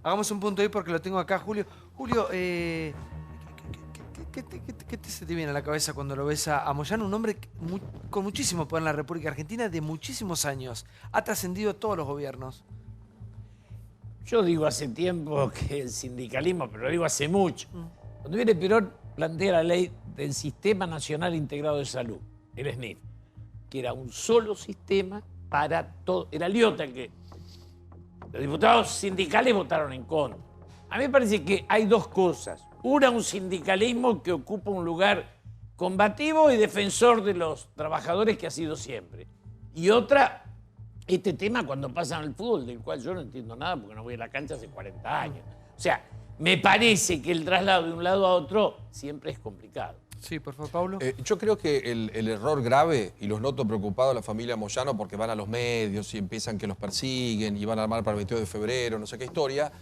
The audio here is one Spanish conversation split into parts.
Hagamos un punto ahí porque lo tengo acá, Julio. Julio, ¿qué se te viene a la cabeza cuando lo ves a Moyano? Un hombre con muchísimo poder en la República Argentina de muchísimos años. Ha trascendido todos los gobiernos. Yo digo hace tiempo que el sindicalismo, pero lo digo hace mucho. Cuando viene Perón, plantea la ley del Sistema Nacional Integrado de Salud, el SNIT, que era un solo sistema para todo. Era Liotta el que... Los diputados sindicales votaron en contra. A mí me parece que hay dos cosas. Una, un sindicalismo que ocupa un lugar combativo y defensor de los trabajadores que ha sido siempre. Y otra, este tema cuando pasan al fútbol, del cual yo no entiendo nada porque no voy a la cancha hace 40 años. O sea, me parece que el traslado de un lado a otro siempre es complicado. Sí, por favor, Pablo. Yo creo que el error grave, y los noto preocupados a la familia Moyano porque van a los medios y empiezan que los persiguen y van a armar para el 22 de febrero, no sé qué historia,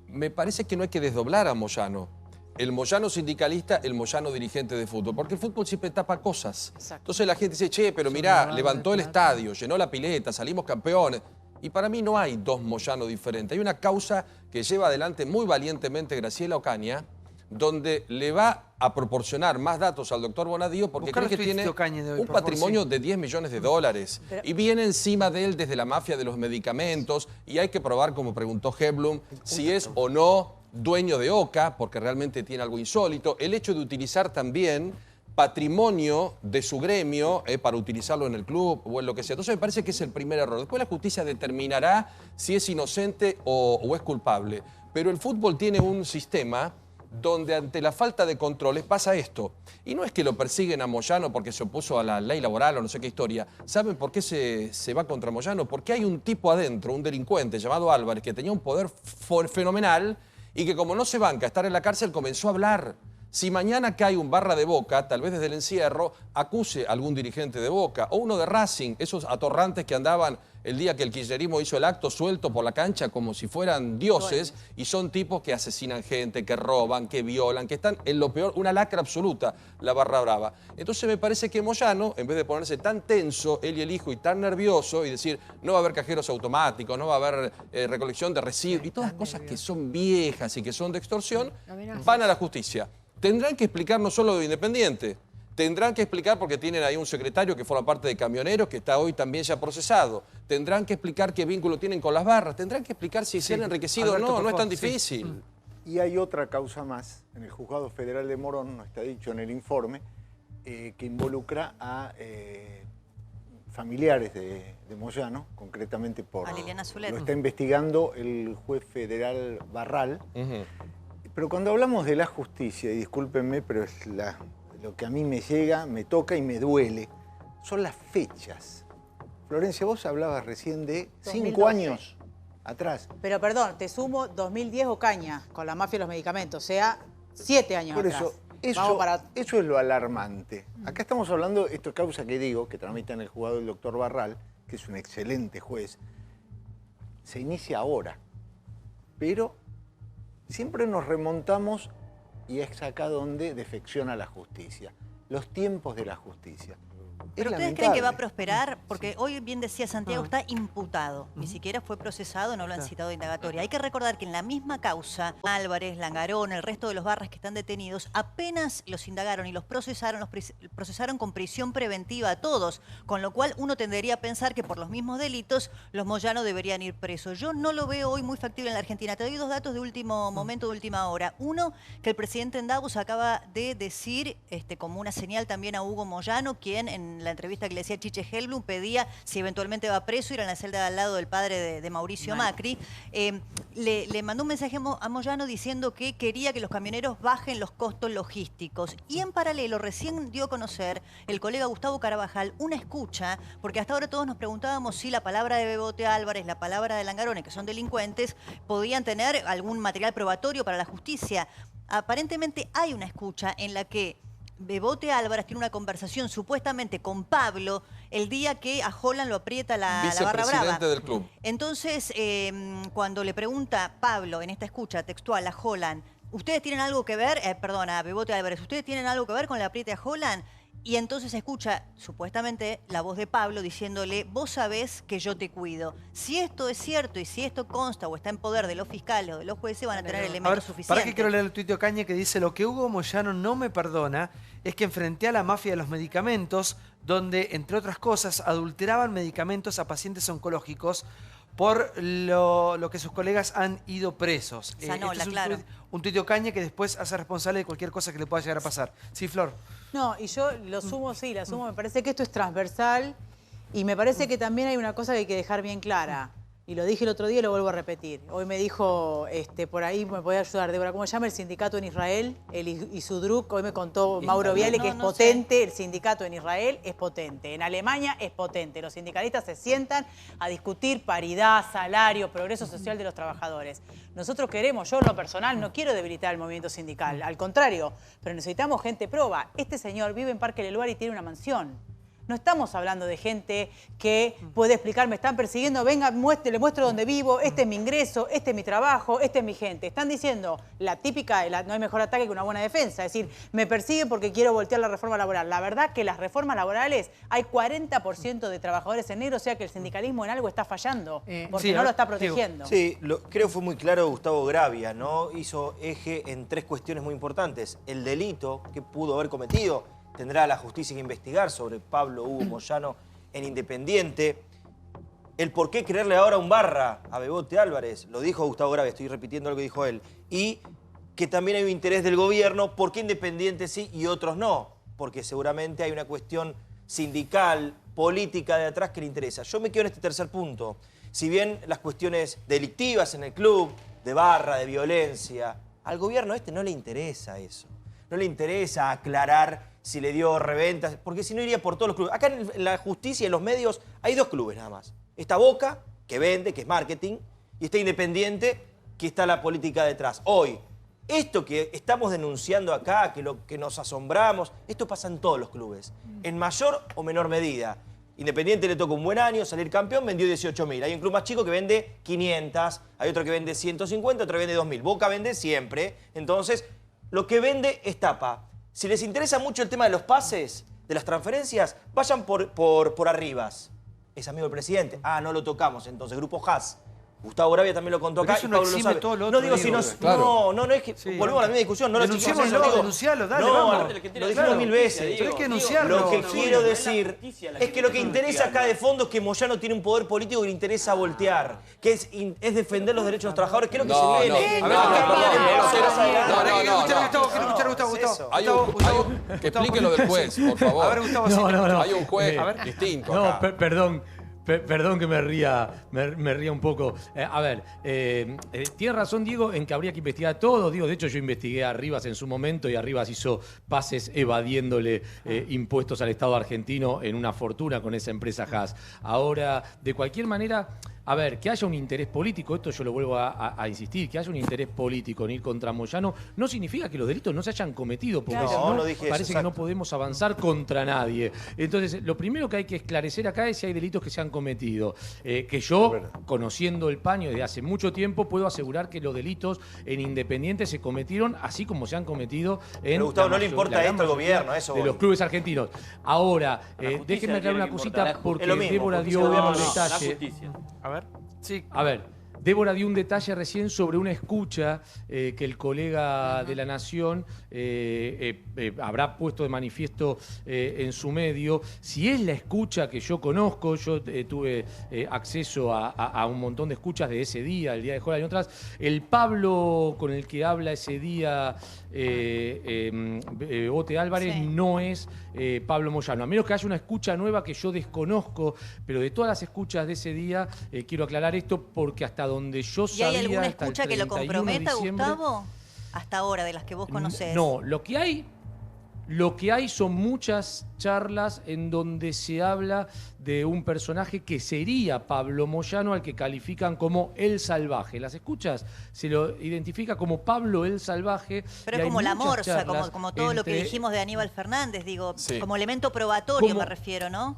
me parece que no hay que desdoblar a Moyano. El Moyano sindicalista, el Moyano dirigente de fútbol, porque el fútbol siempre tapa cosas. Exacto. Entonces la gente dice, che, pero mirá, levantó el estadio, llenó la pileta, salimos campeones. Y para mí no hay dos Moyano diferentes. Hay una causa que lleva adelante muy valientemente Graciela Ocaña, donde le va a proporcionar más datos al doctor Bonadío porque cree que tiene un patrimonio de 10 millones de dólares. Y viene encima de él desde la mafia de los medicamentos y hay que probar, como preguntó Heblum, si es o no dueño de OCA, porque realmente tiene algo insólito. El hecho de utilizar también patrimonio de su gremio para utilizarlo en el club o en lo que sea. Entonces me parece que es el primer error. Después la justicia determinará si es inocente o es culpable. Pero el fútbol tiene un sistema donde ante la falta de controles pasa esto. Y no es que lo persiguen a Moyano porque se opuso a la ley laboral o no sé qué historia. ¿Saben por qué se va contra Moyano? Porque hay un tipo adentro, un delincuente llamado Álvarez, que tenía un poder fenomenal y que como no se banca estar en la cárcel comenzó a hablar. Si mañana cae un Barra de Boca, tal vez desde el encierro, acuse a algún dirigente de Boca o uno de Racing, esos atorrantes que andaban el día que el kirchnerismo hizo el acto suelto por la cancha como si fueran dioses, y son tipos que asesinan gente, que roban, que violan, que están en lo peor, una lacra absoluta, la Barra Brava. Entonces me parece que Moyano, en vez de ponerse tan tenso, él y el hijo, y tan nervioso, y decir, no va a haber cajeros automáticos, no va a haber recolección de residuos, y todas cosas que son viejas y que son de extorsión, van a la justicia. Tendrán que explicar no solo de Independiente, tendrán que explicar porque tienen ahí un secretario que forma parte de Camioneros que está hoy también ya procesado. Tendrán que explicar qué vínculo tienen con las barras, tendrán que explicar si se han enriquecido o no, no es tan difícil. Y hay otra causa más, en el Juzgado Federal de Morón, no está dicho en el informe, que involucra a familiares de Moyano, concretamente por... A Liliana Zulet. Lo está investigando el juez federal Barral. Pero cuando hablamos de la justicia, y discúlpenme, pero es lo que a mí me llega, me toca y me duele, son las fechas. Florencia, vos hablabas recién de 5 años atrás. Pero perdón, te sumo 2010 Ocaña, con la mafia de los medicamentos, o sea, 7 años Por atrás. Eso es lo alarmante. Acá estamos hablando, esto es causa que digo, que tramita en el juzgado el doctor Barral, que es un excelente juez, se inicia ahora, pero siempre nos remontamos y es acá donde defecciona la justicia. Los tiempos de la justicia. ¿Pero ustedes creen que va a prosperar? Porque hoy, bien decía Santiago, está imputado. Ni siquiera fue procesado, no lo han citado de indagatoria. Hay que recordar que en la misma causa, Álvarez, Langarón, el resto de los barras que están detenidos, apenas los indagaron y los procesaron con prisión preventiva a todos. Con lo cual, uno tendería a pensar que por los mismos delitos, los Moyano deberían ir presos. Yo no lo veo hoy muy factible en la Argentina. Te doy 2 datos de último momento, de última hora. Uno, que el presidente en Davos acaba de decir, como una señal también a Hugo Moyano, quien en la entrevista que le decía Chiche Helblum pedía si eventualmente va preso ir a la celda de al lado del padre de Mauricio Macri. Le mandó un mensaje a Moyano diciendo que quería que los camioneros bajen los costos logísticos. Y en paralelo recién dio a conocer el colega Gustavo Carabajal una escucha, porque hasta ahora todos nos preguntábamos si la palabra de Bebote Álvarez, la palabra de Langarone, que son delincuentes, podían tener algún material probatorio para la justicia. Aparentemente hay una escucha en la que Bebote Álvarez tiene una conversación supuestamente con Pablo el día que a Holland lo aprieta la Barra Brava. Vicepresidente del club. Entonces, cuando le pregunta Pablo en esta escucha textual a Holland, ¿ustedes tienen algo que ver? Perdona, Bebote Álvarez, ¿ustedes tienen algo que ver con el apriete a Holland? Y entonces escucha, supuestamente, la voz de Pablo diciéndole, vos sabés que yo te cuido. Si esto es cierto y si esto consta o está en poder de los fiscales o de los jueces, van a tener elementos suficientes. ¿Para qué quiero leer el tuit de Ocaña que dice, lo que Hugo Moyano no me perdona es que enfrenté a la mafia de los medicamentos, donde, entre otras cosas, adulteraban medicamentos a pacientes oncológicos por lo que sus colegas han ido presos. Sanola, Es claro. un tuit de Ocaña que después hace responsable de cualquier cosa que le pueda llegar a pasar. Sí, Flor. No, y yo lo sumo, sí, la sumo. Me parece que esto es transversal y me parece que también hay una cosa que hay que dejar bien clara. Y lo dije el otro día y lo vuelvo a repetir. Hoy me dijo, por ahí me podía ayudar, Débora, ¿cómo se llama el sindicato en Israel? El Isudruk, hoy me contó Mauro Viale que es potente, el sindicato en Israel es potente, en Alemania es potente. Los sindicalistas se sientan a discutir paridad, salario, progreso social de los trabajadores. Nosotros queremos, yo en lo personal no quiero debilitar el movimiento sindical, al contrario, pero necesitamos gente proba. Este señor vive en Parque del Lugar y tiene una mansión. No estamos hablando de gente que puede explicar, me están persiguiendo, venga, le muestro dónde vivo, este es mi ingreso, este es mi trabajo, este es mi gente. Están diciendo la típica, no hay mejor ataque que una buena defensa. Es decir, me persiguen porque quiero voltear la reforma laboral. La verdad que las reformas laborales hay 40% de trabajadores en negro, o sea que el sindicalismo en algo está fallando, porque sí, no lo está protegiendo. Sí, creo que fue muy claro Gustavo Gravia, ¿no? Hizo eje en 3 cuestiones muy importantes. El delito que pudo haber cometido, tendrá la justicia que investigar sobre Pablo Hugo Moyano en Independiente. El por qué creerle ahora un barra a Bebote Álvarez, lo dijo Gustavo Gravia, estoy repitiendo lo que dijo él. Y que también hay un interés del gobierno, ¿por qué Independiente sí y otros no? Porque seguramente hay una cuestión sindical, política de atrás que le interesa. Yo me quedo en este tercer punto. Si bien las cuestiones delictivas en el club, de barra, de violencia, al gobierno no le interesa eso. No le interesa aclarar si le dio reventas, porque si no iría por todos los clubes. Acá en la justicia y en los medios hay 2 clubes nada más. Está Boca, que vende, que es marketing, y está Independiente, que está la política detrás. Hoy, esto que estamos denunciando acá, que nos asombramos, esto pasa en todos los clubes, en mayor o menor medida. Independiente le toca un buen año, salir campeón, vendió 18.000. Hay un club más chico que vende 500, hay otro que vende 150, otro que vende 2.000. Boca vende siempre, entonces lo que vende es tapa. Si les interesa mucho el tema de los pases, de las transferencias, vayan por Arribas. Es amigo del presidente. Ah, no lo tocamos entonces. Grupo Haas. Gustavo Gravia también lo contó Pero acá eso y no Pablo lo exime sabe. todo lo No otro, digo si no... Claro. No, es que volvemos a la misma discusión. No lo Denunciémoslo, denuncialo, dale, no, vamos. lo dijimos 1000 veces. Pero hay que denunciarlo. Lo que quiero decir es que lo que interesa acá de fondo es que Moyano tiene un poder político que le interesa voltear, que es defender los derechos de los trabajadores, que es lo que No, se no. viene. A ver, que explique lo del juez, por favor. A ver, Gustavo, sí. Hay un juez distinto No, acá. perdón que me ría un poco. Tiene razón Diego en que habría que investigar todo. Digo, de hecho yo investigué a Rivas en su momento y a Rivas hizo pases evadiéndole impuestos al Estado argentino en una fortuna con esa empresa Haas. Ahora, de cualquier manera, a ver, que haya un interés político, esto yo lo vuelvo a insistir, que haya un interés político en ir contra Moyano, no significa que los delitos no se hayan cometido, porque Claro, si no, no dije eso, parece que no exacto. podemos avanzar contra nadie. Entonces, lo primero que hay que esclarecer acá es si hay delitos que se han cometido. Que yo, conociendo el paño desde hace mucho tiempo, puedo asegurar que los delitos en Independiente se cometieron así como se han cometido en Pero, Gustavo, no le la importa gran esto al mayoría gobierno, eso de voy. los clubes argentinos. Ahora, justicia déjenme aclarar tiene una que cosita importar. porque Es lo mismo, Débora justicia dio del gobierno un no, La detalle. justicia. A ver, sí. A ver, Débora dio un detalle recién sobre una escucha que el colega de La Nación habrá puesto de manifiesto en su medio. Si es la escucha que yo conozco, yo tuve acceso a un montón de escuchas de ese día, el día de Jola y otras. El Pablo con el que habla ese día Bebote Álvarez Sí. no es Pablo Moyano. A menos que haya una escucha nueva que yo desconozco, pero de todas las escuchas de ese día, quiero aclarar esto porque hasta donde yo ¿Y sabía... hay alguna hasta el escucha que lo 31 de comprometa, diciembre, Gustavo? Hasta ahora, de las que vos conocés. No, lo que hay son muchas charlas en donde se habla de un personaje que sería Pablo Moyano, al que califican como el salvaje. Las escuchas se lo identifica como Pablo el salvaje. Pero y es hay como la muchas morsa, charlas como todo lo que entre- dijimos de Aníbal Fernández, digo, Sí. como elemento probatorio Como- me refiero, ¿no?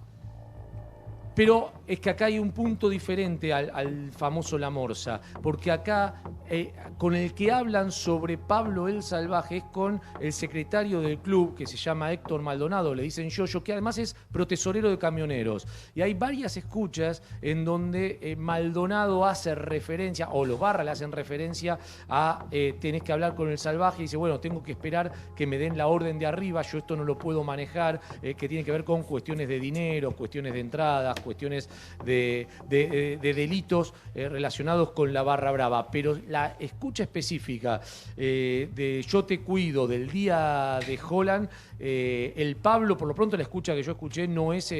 Pero es que acá hay un punto diferente al famoso La Morsa, porque acá con el que hablan sobre Pablo el Salvaje es con el secretario del club, que se llama Héctor Maldonado, le dicen Yoyo, que además es protesorero de camioneros. Y hay varias escuchas en donde Maldonado hace referencia, o los Barra le hacen referencia a tenés que hablar con el Salvaje, y dice, bueno, tengo que esperar que me den la orden de arriba, yo esto no lo puedo manejar, que tiene que ver con cuestiones de dinero, cuestiones de entradas, cuestiones de delitos relacionados con la Barra Brava. Pero la escucha específica de Yo te cuido del día de Holland, el Pablo, por lo pronto la escucha que yo escuché no es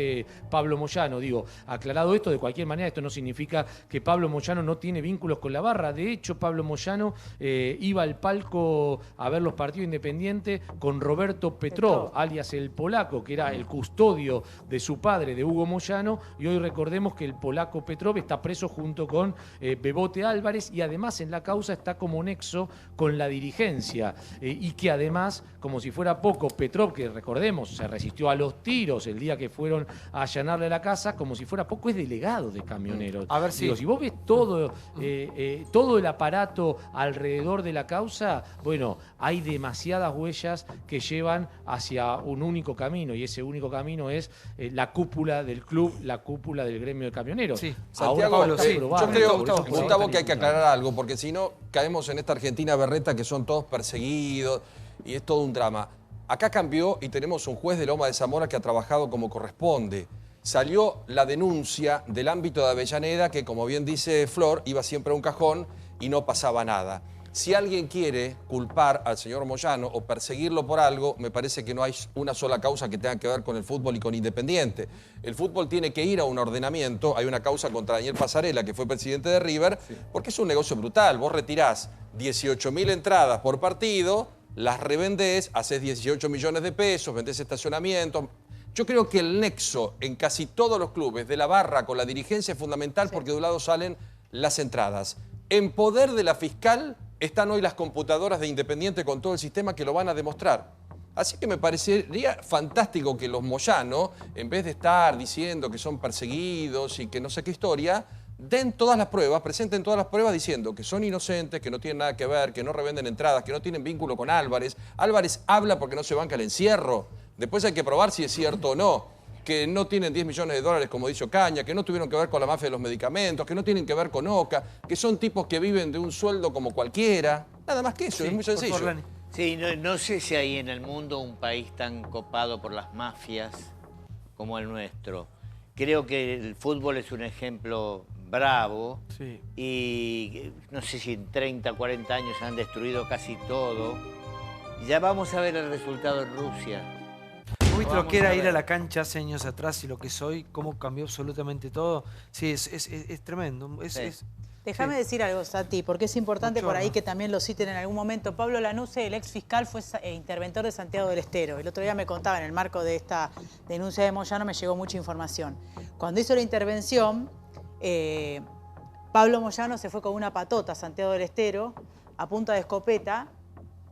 Pablo Moyano. Digo, aclarado esto, de cualquier manera esto no significa que Pablo Moyano no tiene vínculos con la Barra. De hecho, Pablo Moyano iba al palco a ver los partidos independientes con Roberto Petrov, alias el polaco, que era el custodio de su padre, de Hugo Moyano, y hoy recordemos que el polaco Petrov está preso junto con Bebote Álvarez, y además en la causa está como nexo con la dirigencia, y que además, como si fuera poco, Petrov, que recordemos, se resistió a los tiros el día que fueron a allanarle la casa, como si fuera poco, es delegado de camioneros. A ver si... Digo, si vos ves todo el aparato alrededor de la causa, bueno, hay demasiadas huellas que llevan hacia un único camino, y ese único camino es la cúpula del club, la cúpula del gremio de camioneros. Sí. Santiago, Ahora, yo creo, Gustavo, Gustavo, que hay que aclarar algo, porque si no caemos en esta Argentina berreta que son todos perseguidos y es todo un drama. Acá cambió y tenemos un juez de Loma de Zamora que ha trabajado como corresponde. Salió la denuncia del ámbito de Avellaneda que, como bien dice Flor, iba siempre a un cajón y no pasaba nada. Si alguien quiere culpar al señor Moyano o perseguirlo por algo, me parece que no hay una sola causa que tenga que ver con el fútbol y con Independiente. El fútbol tiene que ir a un ordenamiento. Hay una causa contra Daniel Pasarela, que fue presidente de River, porque es un negocio brutal. Vos retirás 18.000 entradas por partido, las revendés, haces 18 millones de pesos, vendés estacionamiento. Yo creo que el nexo en casi todos los clubes de la Barra con la dirigencia es fundamental, porque de un lado salen las entradas. En poder de la fiscal están hoy las computadoras de Independiente con todo el sistema que lo van a demostrar. Así que me parecería fantástico que los Moyano, en vez de estar diciendo que son perseguidos y que no sé qué historia, den todas las pruebas, presenten todas las pruebas diciendo que son inocentes, que no tienen nada que ver, que no revenden entradas, que no tienen vínculo con Álvarez. Álvarez habla porque no se banca el encierro. Después hay que probar si es cierto o no. Que no tienen 10 millones de dólares, como dice Ocaña, que no tuvieron que ver con la mafia de los medicamentos, que no tienen que ver con Oca, que son tipos que viven de un sueldo como cualquiera. Nada más que eso, es muy sencillo. Sí, no sé si hay en el mundo un país tan copado por las mafias como el nuestro. Creo que el fútbol es un ejemplo bravo, Sí. y no sé si en 30, 40 años han destruido casi todo. Ya vamos a ver el resultado en Rusia. ¿Viste lo que era ir a la cancha hace años atrás y lo que es hoy? ¿Cómo cambió absolutamente todo? Sí, es tremendo. Déjame sí. decir algo, Santi, porque es importante Mucho, por ahí ¿no? que también lo citen en algún momento. Pablo Lanuse, el ex fiscal, fue interventor de Santiago del Estero. El otro día me contaba, en el marco de esta denuncia de Moyano, me llegó mucha información. Cuando hizo la intervención, Pablo Moyano se fue con una patota a Santiago del Estero, a punta de escopeta,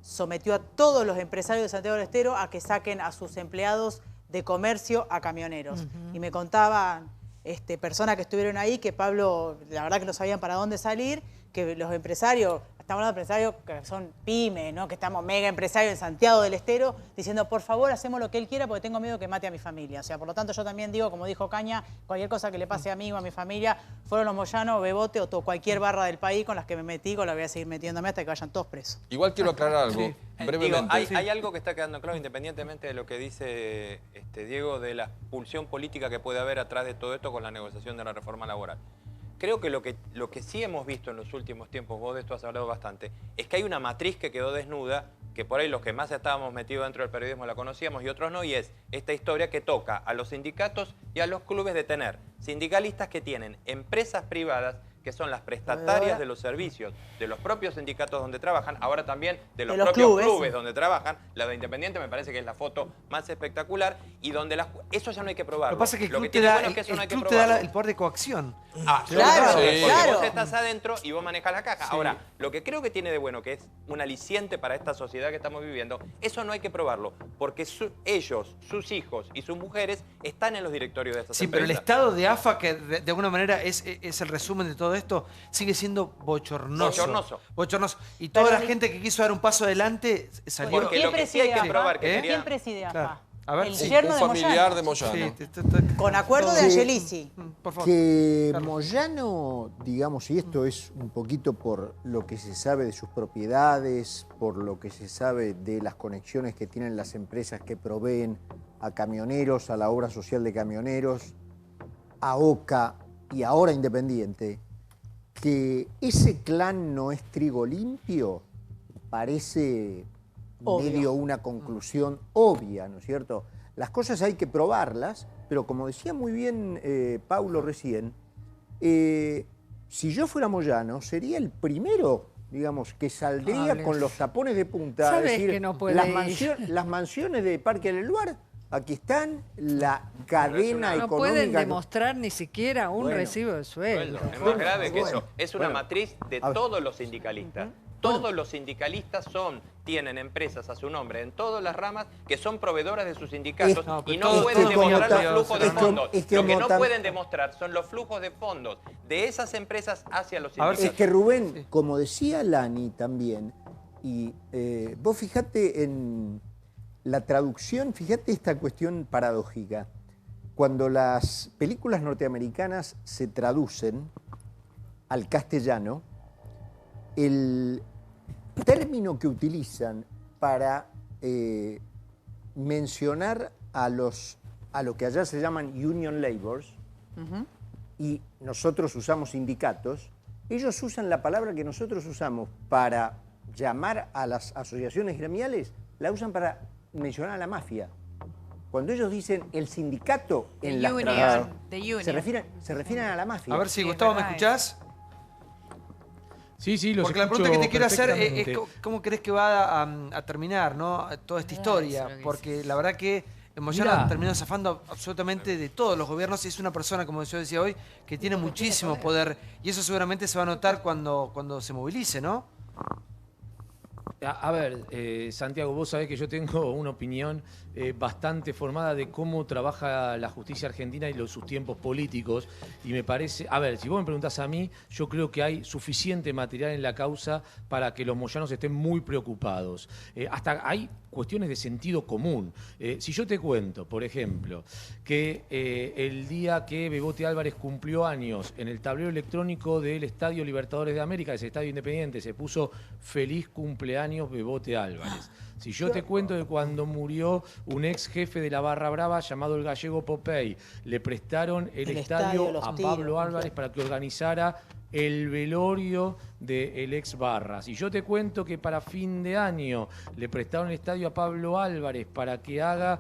sometió a todos los empresarios de Santiago del Estero a que saquen a sus empleados de comercio a camioneros. Y me contaban personas que estuvieron ahí que Pablo, la verdad que no sabían para dónde salir, que los empresarios, estamos hablando de empresarios que son pymes, ¿no? Que estamos mega empresarios en Santiago del Estero, diciendo, por favor, hacemos lo que él quiera porque tengo miedo que mate a mi familia. O sea, por lo tanto, yo también digo, como dijo Caña, cualquier cosa que le pase a mí o a mi familia, fueron los Moyano, Bebote o cualquier barra del país con las que me metí, con las voy a seguir metiéndome hasta que vayan todos presos. Igual quiero aclarar algo, brevemente. Hay algo que está quedando claro, independientemente de lo que dice Diego, de la pulsión política que puede haber atrás de todo esto con la negociación de la reforma laboral. Creo que lo que sí hemos visto en los últimos tiempos, vos de esto has hablado bastante, es que hay una matriz que quedó desnuda, que por ahí los que más estábamos metidos dentro del periodismo la conocíamos y otros no, y es esta historia que toca a los sindicatos y a los clubes de tener sindicalistas que tienen empresas privadas que que son las prestatarias de los servicios de los propios sindicatos donde trabajan, ahora también de los los propios clubes donde trabajan. La de Independiente me parece que es la foto más espectacular, y donde eso ya no hay que probarlo. Lo que pasa es que el club, tiene bueno es que eso no hay que club te da probarlo. el poder de coacción. Claro, porque claro. vos estás adentro y vos manejas la caja. Ahora, lo que creo que tiene de bueno, que es un aliciente para esta sociedad que estamos viviendo, eso no hay que probarlo, porque ellos, sus hijos y sus mujeres están en los directorios de estas Sí, pero empresas. el estado de AFA, que de alguna manera es el resumen de todo esto, sigue siendo bochornoso. Bochornoso. Y toda la gente que quiso dar un paso adelante salió. Porque lo que sí hay que probar que quería... ¿Quién preside AFA? Claro. A ver, el sí. yerno Un de familiar Moyano. de Moyano. Sí, Con acuerdo de Angelici. por favor. Que Carlos. Moyano, digamos, y esto es un poquito por lo que se sabe de sus propiedades, por lo que se sabe de las conexiones que tienen las empresas que proveen a camioneros, a la obra social de camioneros, a OCA y ahora Independiente, que ese clan no es trigo limpio, parece Obvio. medio una conclusión obvia, ¿no es cierto? Las cosas hay que probarlas, pero como decía muy bien Paulo recién, si yo fuera Moyano, sería el primero, digamos, que saldría con los tapones de punta a Sabes decir, que no puede ir. las mansiones de Parque del Luar, aquí están, la cadena No económica. pueden demostrar ni siquiera un Bueno. recibo de sueldo. Es más grave que Bueno, eso. Es una bueno. matriz de A ver. todos los sindicalistas. Todos los sindicalistas tienen empresas a su nombre en todas las ramas que son proveedoras de sus sindicatos y no pueden demostrar los flujos de fondos. Lo que no pueden demostrar son los flujos de fondos de esas empresas hacia los sindicatos. Es que Rubén, como decía Lani también, y vos fijate en la traducción, fíjate esta cuestión paradójica. Cuando las películas norteamericanas se traducen al castellano, el término que utilizan para mencionar a lo que allá se llaman union labors, y nosotros usamos sindicatos, ellos usan la palabra que nosotros usamos para llamar a las asociaciones gremiales, la usan para mencionar a la mafia. Cuando ellos dicen el sindicato en las traducciones, se refieren a la mafia. A ver si, Gustavo, ¿me escuchás? Sí, sí, los Porque la pregunta que te quiero hacer es perfectamente. cómo crees que va a terminar, ¿no? Toda esta historia. Porque la verdad que Moyano Mirá. terminó zafando absolutamente de todos los gobiernos y es una persona, como yo decía hoy, que tiene muchísimo poder. Y eso seguramente se va a notar cuando se movilice, ¿no? A ver, Santiago, vos sabés que yo tengo una opinión bastante formada de cómo trabaja la justicia argentina y sus tiempos políticos. Y me parece, a ver, si vos me preguntás a mí, yo creo que hay suficiente material en la causa para que los moyanos estén muy preocupados. Hasta hay cuestiones de sentido común. Si yo te cuento, por ejemplo, que el día que Bebote Álvarez cumplió años, en el tablero electrónico del Estadio Libertadores de América, ese Estadio Independiente, se puso feliz cumpleaños Bebote Álvarez. Si yo te cuento que cuando murió un ex jefe de la Barra Brava llamado el gallego Popey, le prestaron el estadio Los a Tiros, Pablo Álvarez para que organizara el velorio del ex Barra. Si yo te cuento que para fin de año le prestaron el estadio a Pablo Álvarez para que haga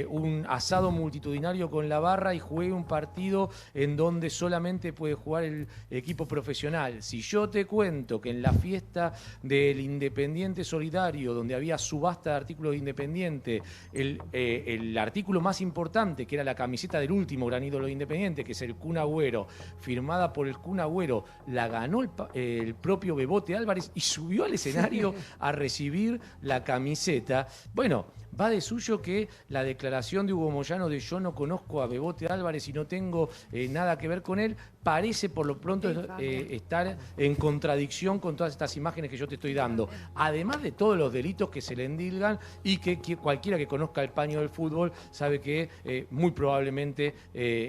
un asado multitudinario con la Barra y juegue un partido en donde solamente puede jugar el equipo profesional. Si yo te cuento que en la fiesta del Independiente Solidario, donde había subasta de artículos de Independiente, el artículo más importante, que era la camiseta del último gran ídolo de Independiente, que es el Kun Agüero, firmada por el Kun Agüero, la ganó el propio Bebote Álvarez y subió al escenario a recibir la camiseta. Bueno, va de suyo que la declaración de Hugo Moyano de yo no conozco a Bebote Álvarez y no tengo nada que ver con él, parece por lo pronto estar en contradicción con todas estas imágenes que yo te estoy dando. Además de todos los delitos que se le endilgan y que cualquiera que conozca el paño del fútbol sabe que muy probablemente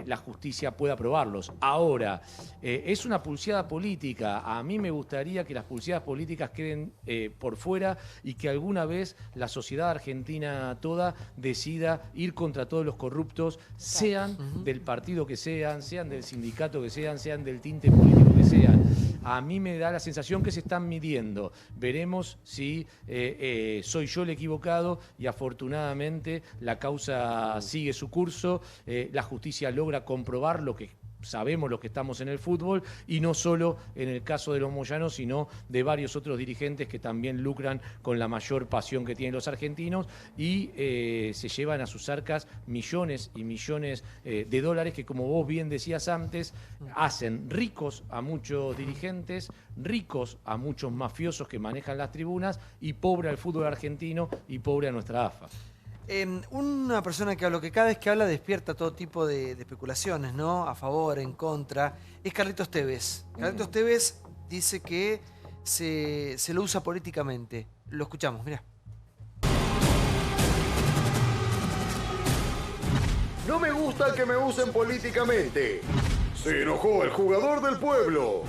la justicia pueda probarlos. Ahora, es una pulseada política. A mí me gustaría que las pulseadas políticas queden por fuera y que alguna vez la sociedad argentina toda decida ir contra todos los corruptos, sean del partido que sean del sindicato que sean del tinte político que sean. A mí me da la sensación que se están midiendo. Veremos si soy yo el equivocado y afortunadamente la causa sigue su curso, la justicia logra comprobar lo que sabemos los que estamos en el fútbol, y no solo en el caso de los moyanos, sino de varios otros dirigentes que también lucran con la mayor pasión que tienen los argentinos y se llevan a sus arcas millones y millones de dólares que, como vos bien decías antes, hacen ricos a muchos dirigentes, ricos a muchos mafiosos que manejan las tribunas y pobre al fútbol argentino y pobre a nuestra AFA. Una persona que cada vez que habla despierta todo tipo de especulaciones, ¿no? A favor, en contra, es Carlitos Tevez. Carlitos Tevez dice que se lo usa políticamente. Lo escuchamos, mirá. No me gusta que me usen políticamente. Se enojó el jugador del pueblo.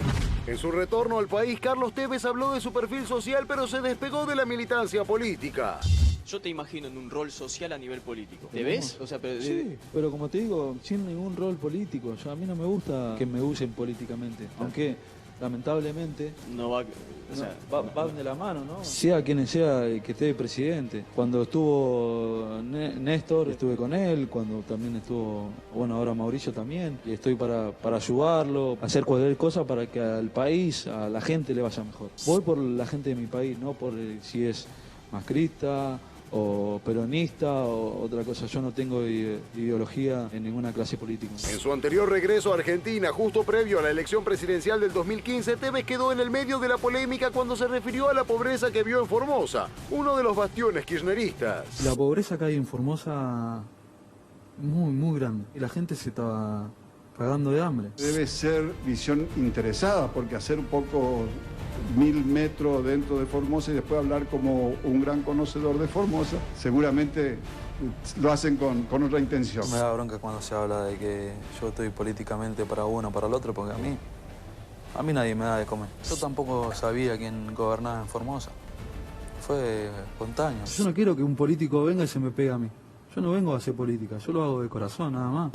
En su retorno al país, Carlos Tevez habló de su perfil social, pero se despegó de la militancia política. Yo te imagino en un rol social a nivel político. ¿Te ves? O sea, Sí, pero como te digo, sin ningún rol político. A mí no me gusta que me usen políticamente. Aunque, lamentablemente, no va, o sea, van de la mano, ¿no? Sea quien sea que esté presidente. Cuando estuvo Néstor, estuve con él. Cuando también estuvo, bueno, ahora Mauricio también. Y estoy para ayudarlo, hacer cualquier cosa para que al país, a la gente le vaya mejor. Voy por la gente de mi país, no por si es macrista o peronista o otra cosa. Yo no tengo ideología en ninguna clase política. En su anterior regreso a Argentina, justo previo a la elección presidencial del 2015, Tevez quedó en el medio de la polémica cuando se refirió a la pobreza que vio en Formosa, uno de los bastiones kirchneristas. La pobreza que hay en Formosa es muy grande y la gente se está cagando de hambre. Debe ser visión interesada, porque hacer un poco 1000 metros dentro de Formosa y después hablar como un gran conocedor de Formosa, seguramente lo hacen con otra intención. Me da bronca cuando se habla de que yo estoy políticamente para uno o para el otro, porque a mí nadie me da de comer. Yo tampoco sabía quién gobernaba en Formosa. Fue espontáneo. Yo no quiero que un político venga y se me pegue a mí. Yo no vengo a hacer política, yo lo hago de corazón, nada más.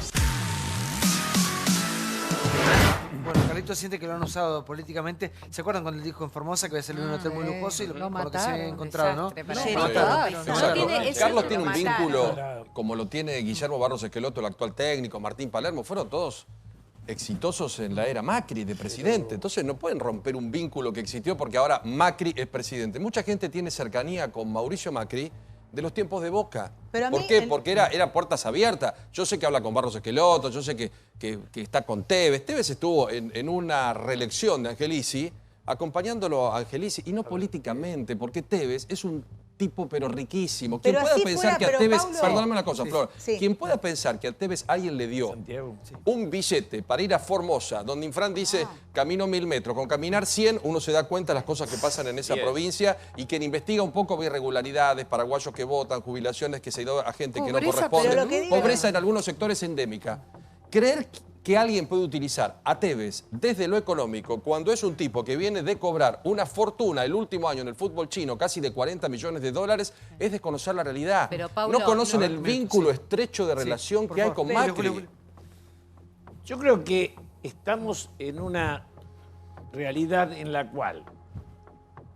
Bueno, Carlitos siente que lo han usado políticamente. ¿Se acuerdan cuando él dijo en Formosa que había salido en un hotel muy lujoso y por lo que se había encontrado, ¿no? Carlos tiene un vínculo, como lo tiene Guillermo Barros Esqueloto, el actual técnico, Martín Palermo, fueron todos exitosos en la era Macri de presidente. Entonces no pueden romper un vínculo que existió porque ahora Macri es presidente. Mucha gente tiene cercanía con Mauricio Macri de los tiempos de Boca. ¿Por qué? Porque era puertas abiertas. Yo sé que habla con Barros Esqueloto, yo sé que está con Tevez. Tevez estuvo en una reelección de Angelici, acompañándolo a Angelici, y no políticamente, porque Tevez es un tipo pero riquísimo. Quien pueda pensar que a Tevez, perdóname una cosa, Flor, quien pueda pensar que a Tevez alguien le dio un billete para ir a Formosa, donde Infran dice camino 1000 metros, con caminar 100 uno se da cuenta de las cosas que pasan en esa provincia, y quien investiga un poco ve irregularidades, paraguayos que votan, jubilaciones que se han ido a gente que no corresponde, pobreza en algunos sectores endémica. Creer que alguien puede utilizar a Tevez desde lo económico cuando es un tipo que viene de cobrar una fortuna el último año en el fútbol chino, casi de 40 millones de dólares, es desconocer la realidad. Pero, Paulo, no conocen el vínculo estrecho de relación que hay con Macri. Yo creo que estamos en una realidad en la cual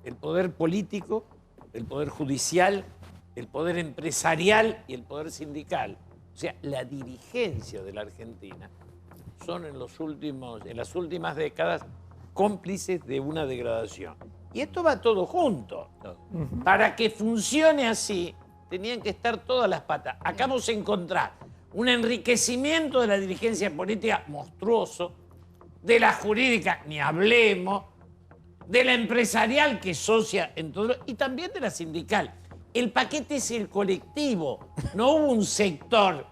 el poder político, el poder judicial, el poder empresarial y el poder sindical, o sea, la dirigencia de la Argentina, son en las últimas décadas cómplices de una degradación. Y esto va todo junto. Para que funcione así, tenían que estar todas las patas. Acabamos de encontrar un enriquecimiento de la dirigencia política monstruoso, de la jurídica, ni hablemos, de la empresarial que socia en todo, y también de la sindical. El paquete es el colectivo, no hubo un sector,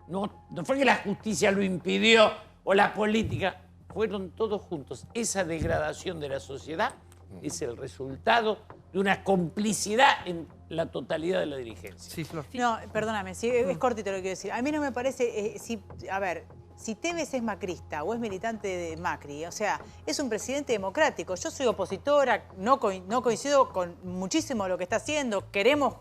no fue que la justicia lo impidió o la política, fueron todos juntos. Esa degradación de la sociedad es el resultado de una complicidad en la totalidad de la dirigencia. Sí, Flor. No, perdóname, es cortito lo que quiero decir. A mí no me parece, si Tevez es macrista o es militante de Macri, o sea, es un presidente democrático. Yo soy opositora, no coincido con muchísimo lo que está haciendo, queremos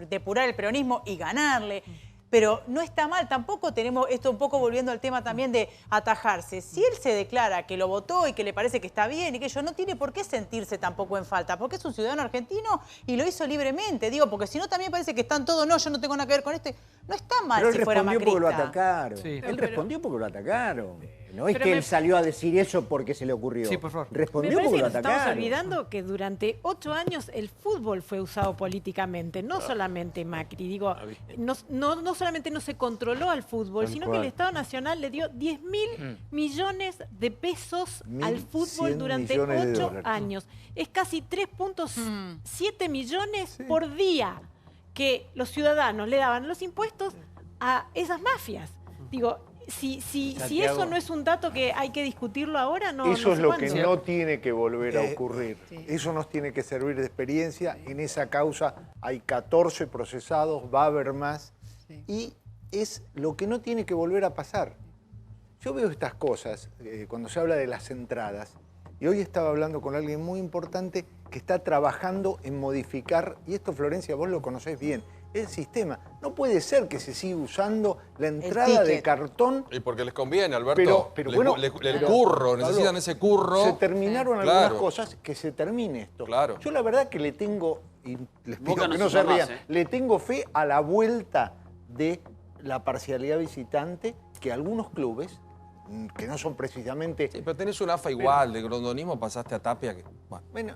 depurar el peronismo y ganarle. Pero no está mal, tampoco tenemos esto un poco volviendo al tema también de atajarse. Si él se declara que lo votó y que le parece que está bien y que ello no tiene por qué sentirse tampoco en falta, porque es un ciudadano argentino y lo hizo libremente, digo, porque si no también parece que están todos, no, yo no tengo nada que ver con este. No está mal Pero él si fuera respondió porque lo macrista. atacaron. Sí. Él respondió porque lo atacaron. No es Pero que me- él salió a decir eso porque se le ocurrió. Sí, por favor. Me Respondió parece porque que lo nos estamos atacaron. olvidando que durante 8 años el fútbol fue usado políticamente, no solamente Macri. Digo, no solamente no se controló al fútbol, Tal sino cual. que el Estado Nacional le dio 10.000 millones de pesos al fútbol 1.100 durante millones de 8 dólares. años. Es casi 3.7 millones por día que los ciudadanos le daban los impuestos a esas mafias. Digo, si Santiago. eso no es un dato que hay que discutirlo ahora, no. Eso no es sé lo cuándo. que no tiene que volver a ocurrir. Sí. Eso nos tiene que servir de experiencia. En esa causa hay 14 procesados, va a haber más. Y es lo que no tiene que volver a pasar. Yo veo estas cosas cuando se habla de las entradas. Y hoy estaba hablando con alguien muy importante que está trabajando en modificar, y esto Florencia, vos lo conocés bien, el sistema. No puede ser que se siga usando la entrada de ticket. cartón. Y porque les conviene, Alberto. Pero el bueno, curro, Pablo, necesitan ese curro. Se terminaron Claro. algunas cosas, que se termine esto. Claro. Yo la verdad que le tengo, y les pido Boca no que no se se usa rían, más, le tengo fe a la vuelta de la parcialidad visitante que algunos clubes, que no son precisamente... Sí, pero tenés un AFA igual, de grondonismo pasaste a Tapia. Que, bueno,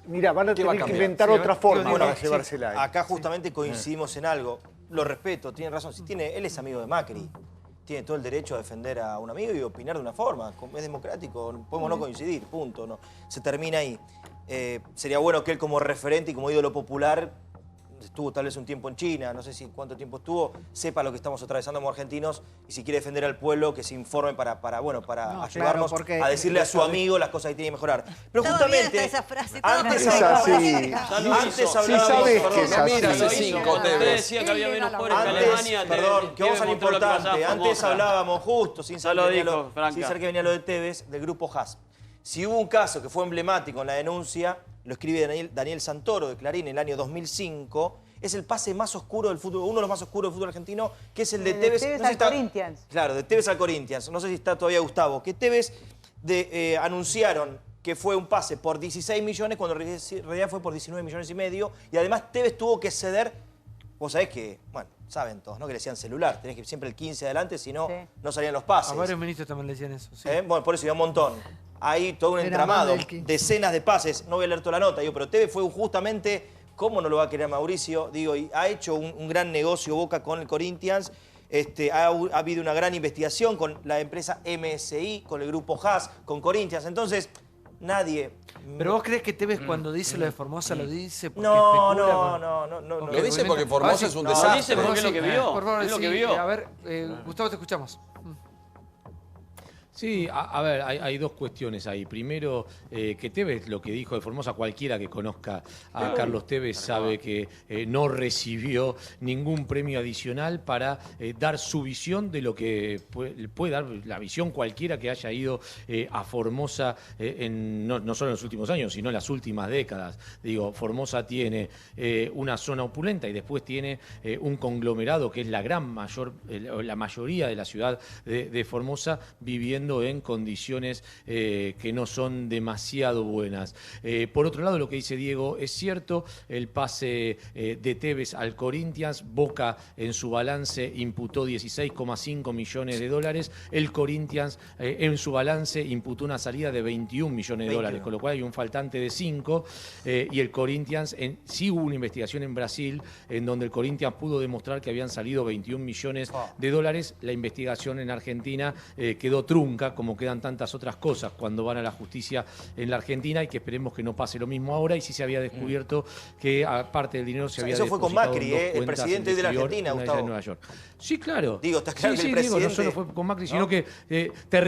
mira, van a ¿Qué va a tener que cambiar? inventar Sí, otra digo, forma digo, para sí. llevársela ahí. Acá justamente coincidimos en algo. Lo respeto, tiene razón. Si él es amigo de Macri. Tiene todo el derecho a defender a un amigo y opinar de una forma. Es democrático, podemos no coincidir, punto. No. Se termina ahí. Sería bueno que él como referente y como ídolo popular, estuvo tal vez un tiempo en China, no sé si cuánto tiempo estuvo, sepa lo que estamos atravesando como argentinos y si quiere defender al pueblo, que se informe para No, ayudarnos claro, porque- a decirle a su amigo las cosas que tiene que mejorar. Pero Todo justamente... bien hasta esa frase, Antes todo hablábamos, bien. antes hablábamos, sabes perdón, que es no así. mira, Usted decía que había menos pobres que antes, Alemania. perdón, que vamos a lo demostró lo que pasaba importante. con Antes Moja. hablábamos justo, sin Ya saber lo que venía dijo, Franca. sin saber que venía lo de Tevez, del grupo Haas. Si hubo un caso que fue emblemático en la denuncia, lo escribe Daniel Santoro de Clarín en el año 2005, es el pase más oscuro del fútbol, uno de los más oscuros del fútbol argentino, que es el de Tevez. Tevez no sé si al está- Corinthians. Claro, de Tevez al Corinthians. No sé si está todavía Gustavo. Que Tevez anunciaron que fue un pase por 16 millones cuando en realidad fue por 19 millones y medio. Y además Tevez tuvo que ceder. Vos sabés que, bueno, saben todos, ¿no? Que le decían celular. Tenés que ir siempre el 15 adelante, si no, no salían los pases. A varios ministros también le decían eso. Sí. Bueno, por eso iba un montón. Hay todo un Era entramado, más del 15. decenas de pases. No voy a leer toda la nota, digo, pero Tevez fue justamente, ¿cómo no lo va a querer Mauricio? Digo, y ha hecho un gran negocio Boca con el Corinthians. Ha habido una gran investigación con la empresa MSI, con el grupo Haas, con Corinthians. Entonces, nadie... ¿Pero vos crees que Tevez cuando dice lo de Formosa lo dice porque No, especula no, con- no. Ok, Lo dice porque obviamente. Formosa Ah, sí. es un No, desastre. dice porque es lo que vio. Por favor, Es lo sí, que vio. a ver, Gustavo, te escuchamos. Sí, a ver, hay dos cuestiones ahí. Primero, que Tevez, lo que dijo de Formosa, cualquiera que conozca a Carlos Tevez sabe que no recibió ningún premio adicional para dar su visión de lo que puede dar la visión cualquiera que haya ido a Formosa no solo en los últimos años, sino en las últimas décadas. Digo, Formosa tiene una zona opulenta y después tiene un conglomerado que es la mayoría de la ciudad de Formosa viviendo en condiciones que no son demasiado buenas. Por otro lado, lo que dice Diego es cierto, el pase de Tevez al Corinthians, Boca en su balance imputó 16,5 millones de dólares, el Corinthians en su balance imputó una salida de 21 millones de dólares, con lo cual hay un faltante de 5, y el Corinthians, sí hubo una investigación en Brasil en donde el Corinthians pudo demostrar que habían salido 21 millones de dólares, la investigación en Argentina quedó trunca, como quedan tantas otras cosas cuando van a la justicia en la Argentina, y que esperemos que no pase lo mismo ahora, y sí se había descubierto que aparte del dinero se había Eso fue con depositado Macri, en dos el cuentas presidente en de la exterior, Argentina, una de ellas Gustavo. en Nueva York. Sí, claro. Digo, está claro sí, que el sí, Diego, no presidente... solo fue con Macri, sino que te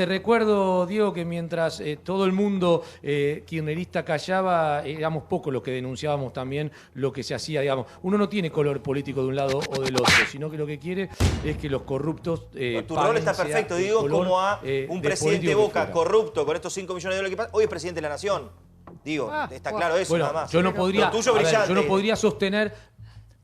recuerdo, Diego, que mientras todo el mundo kirchnerista callaba, éramos pocos los que denunciábamos también lo que se hacía, digamos. Uno no tiene color político de un lado o del otro, sino que lo que quiere es que los corruptos Tu rol está perfecto, digo, como a un presidente de Boca fuera. corrupto con estos 5 millones de dólares que pasa, hoy es presidente de la Nación. Digo, está claro eso Bueno, nada más. yo no podría, Lo tuyo a ver, brillante. yo no podría sostener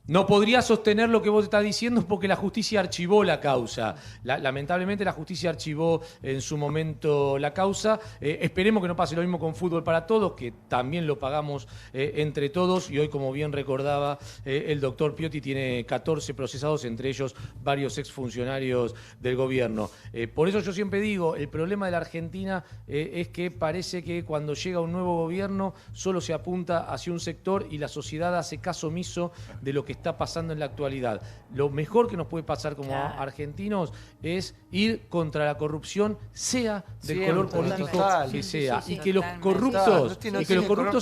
No podría sostener lo que vos estás diciendo porque la justicia archivó la causa. Lamentablemente la justicia archivó en su momento la causa. Esperemos que no pase lo mismo con Fútbol para Todos, que también lo pagamos entre todos. Y hoy, como bien recordaba el doctor Piotti, tiene 14 procesados, entre ellos varios exfuncionarios del gobierno. Por eso yo siempre digo, el problema de la Argentina es que parece que cuando llega un nuevo gobierno solo se apunta hacia un sector y la sociedad hace caso omiso de lo que está pasando en la actualidad. Lo mejor que nos puede pasar como argentinos es ir contra la corrupción, sea del color político que sea, y que los corruptos,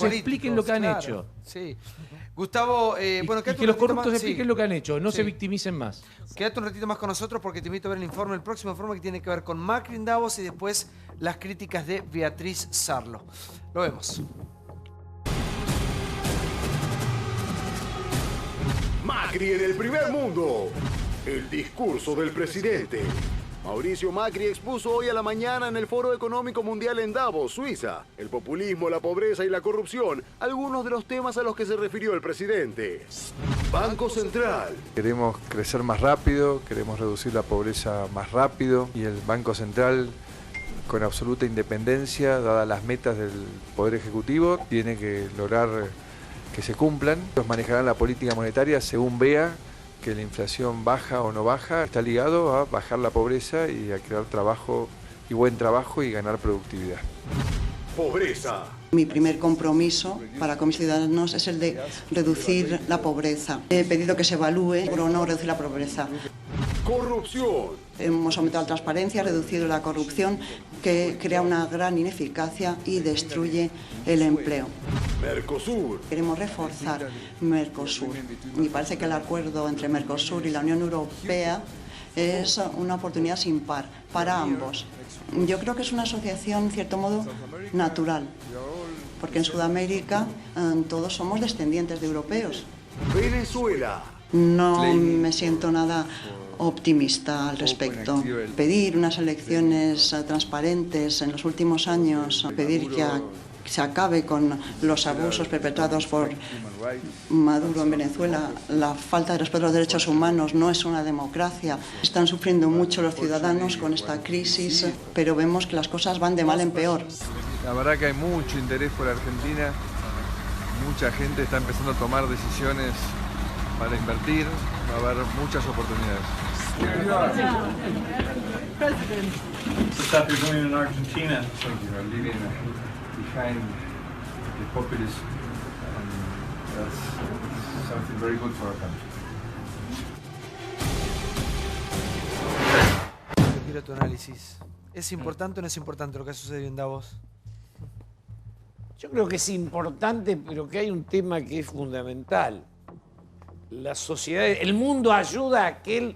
expliquen lo que han hecho. Sí. Gustavo, bueno, y que los corruptos expliquen lo que han hecho, no se victimicen más. Quédate un ratito más con nosotros porque te invito a ver el próximo informe que tiene que ver con Macri en Davos y después las críticas de Beatriz Sarlo. Lo vemos. Macri en el primer mundo. El discurso del presidente. Mauricio Macri expuso hoy a la mañana en el Foro Económico Mundial en Davos, Suiza, el populismo, la pobreza y la corrupción, algunos de los temas a los que se refirió el presidente. Banco Central. Queremos crecer más rápido, queremos reducir la pobreza más rápido y el Banco Central, con absoluta independencia, dadas las metas del Poder Ejecutivo, tiene que lograr que se cumplan. Ellos manejarán la política monetaria según vea que la inflación baja o no baja. Está ligado a bajar la pobreza y a crear trabajo y buen trabajo y ganar productividad. Pobreza. Mi primer compromiso para con mis ciudadanos es el de reducir la pobreza. He pedido que se evalúe por no reducir la pobreza. Corrupción. Hemos aumentado la transparencia, reducido la corrupción, que crea una gran ineficacia y destruye el empleo. Mercosur. Queremos reforzar Mercosur. Y parece que el acuerdo entre Mercosur y la Unión Europea es una oportunidad sin par para ambos. Yo creo que es una asociación, en cierto modo, natural, porque en Sudamérica todos somos descendientes de europeos. Venezuela. No me siento nada optimista al respecto. Pedir unas elecciones transparentes en los últimos años, pedir que se acabe con los abusos perpetrados por Maduro en Venezuela, la falta de respeto a los derechos humanos, no es una democracia. Están sufriendo mucho los ciudadanos con esta crisis, pero vemos que las cosas van de mal en peor. La verdad que hay mucho interés por Argentina, mucha gente está empezando a tomar decisiones para invertir, va a haber muchas oportunidades. Stuff you're doing in Argentina. Thank you. I'm leaving behind the populism. That's something very good for our country. Yo quiero tu análisis. ¿Es importante o no es importante lo que ha sucedido en Davos? Yo creo que es importante, pero que hay un tema que es fundamental. La sociedad, el mundo ayuda a aquel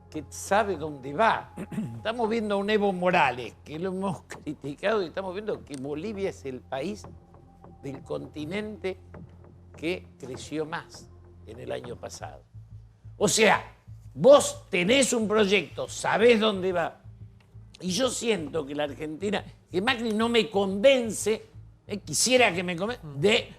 que sabe dónde va. Estamos viendo a un Evo Morales, que lo hemos criticado, y estamos viendo que Bolivia es el país del continente que creció más en el año pasado. O sea, vos tenés un proyecto, sabés dónde va. Y yo siento que la Argentina, que Macri no me convence, quisiera que me convence, de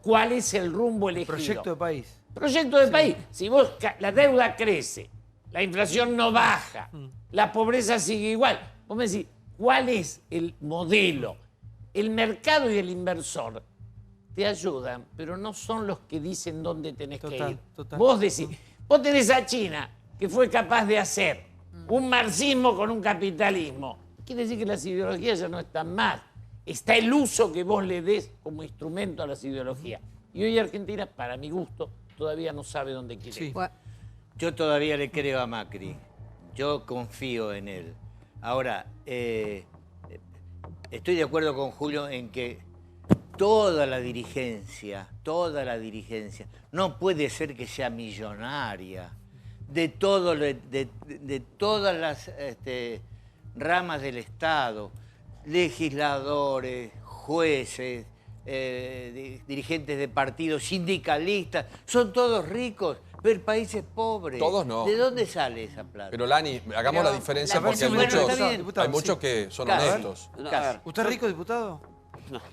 cuál es el rumbo elegido. Proyecto de país. Proyecto de país. Si vos, la deuda crece, la inflación no baja, la pobreza sigue igual. Vos me decís, ¿cuál es el modelo? El mercado y el inversor te ayudan, pero no son los que dicen dónde tenés que ir. Vos decís, vos tenés a China, que fue capaz de hacer un marxismo con un capitalismo. Quiere decir que las ideologías ya no están más. Está el uso que vos le des como instrumento a las ideologías. Y hoy Argentina, para mi gusto, todavía no sabe dónde quiere ir. Yo todavía le creo a Macri. Yo confío en él. Ahora, estoy de acuerdo con Julio en que toda la dirigencia, no puede ser que sea millonaria. De todas las ramas del Estado, legisladores, jueces, dirigentes de partidos, sindicalistas, son todos ricos, pero el país es pobre. Todos no. ¿De dónde sale esa plata? Pero Lani, hagamos la diferencia porque hay muchos que son honestos. ¿Usted es rico, diputado?